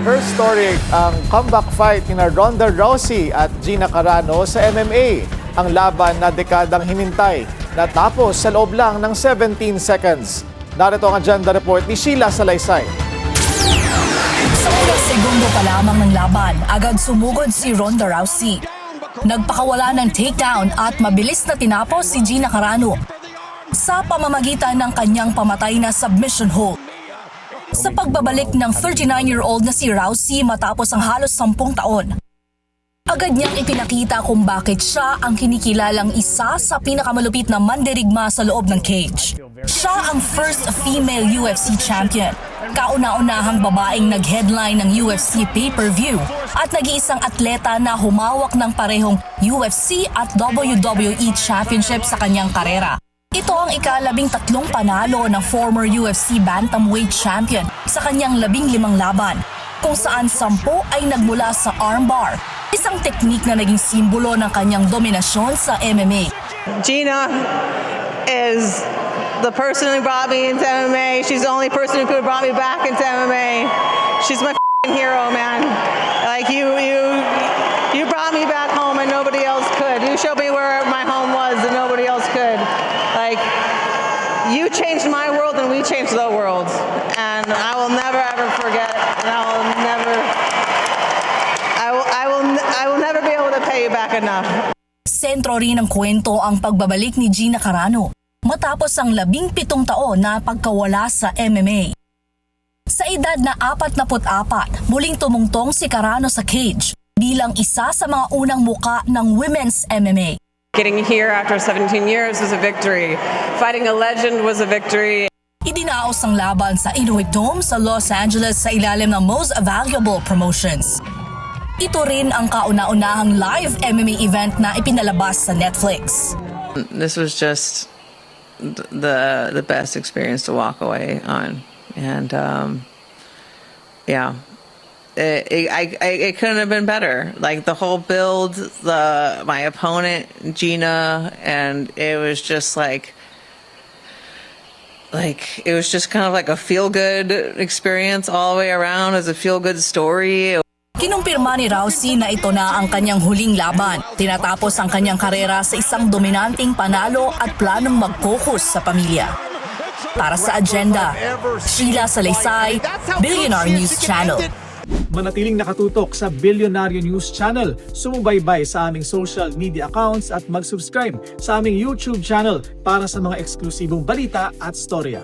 her story ang comeback fight ni Ronda Rousey at Gina Carano sa MMA. Ang laban na dekadang hinintay natapos sa loob lang ng 17 seconds. Narito ang agenda report ni Sheila Salaysay. Sa unang segundo pa lamang ng laban, agad sumugod si Ronda Rousey. Nagpakawala ng takedown at mabilis na tinapos si Gina Carano sa pamamagitan ng kanyang pamatay na submission hold. Sa pagbabalik ng 39-year-old na si Rousey matapos ang halos 10 taon, agad niyang ipinakita kung bakit siya ang kinikilalang isa sa pinakamalupit na mandirigma sa loob ng cage. Siya ang first female UFC champion, kauna-unahang babaeng nag-headline ng UFC pay-per-view at nag-iisang atleta na humawak ng parehong UFC at WWE championship sa kanyang karera. Ito ang ika-13 panalo ng former UFC bantamweight champion sa kanyang 15 laban, kung saan 10 ay nagmula sa armbar, isang teknik na naging simbolo ng kanyang dominasyon sa MMA. Gina is the person who brought me into MMA. She's the only person who could have brought me back into MMA. She's my hero, man. Like you brought me back home and nobody else could. You showed me where my home was and nobody else could. Like you changed my world and we changed the world. And I will never ever forget. And I will never be able to pay you back enough. Sentro rin ng kwento ang pagbabalik ni Gina Carano matapos ang 17 taon na pagkawala sa MMA. Sa edad na 44, muling tumungtong si Carano sa cage bilang isa sa mga unang muka ng women's MMA. Getting here after 17 years was a victory. Fighting a legend was a victory. Idinaos ang laban sa Inuit Dome sa Los Angeles sa ilalim ng Most Valuable Promotions. Ito rin ang kauna-unahang live MMA event na ipinalabas sa Netflix. This was just the best experience to walk away on, and yeah, it couldn't have been better. Like the whole build, my opponent Gina, and it was just like it was just kind of like a feel-good experience all the way around. As a feel-good story. Kinumpirma ni Rousey na ito na ang kanyang huling laban. Tinatapos ang kanyang karera sa isang dominanting panalo at planong mag-focus sa pamilya. Para sa agenda, Sheila Salaysay, Billionaire News Channel. Manatiling nakatutok sa Billionaire News Channel, sumubaybay sa aming social media accounts at mag-subscribe sa aming YouTube channel para sa mga eksklusibong balita at storya.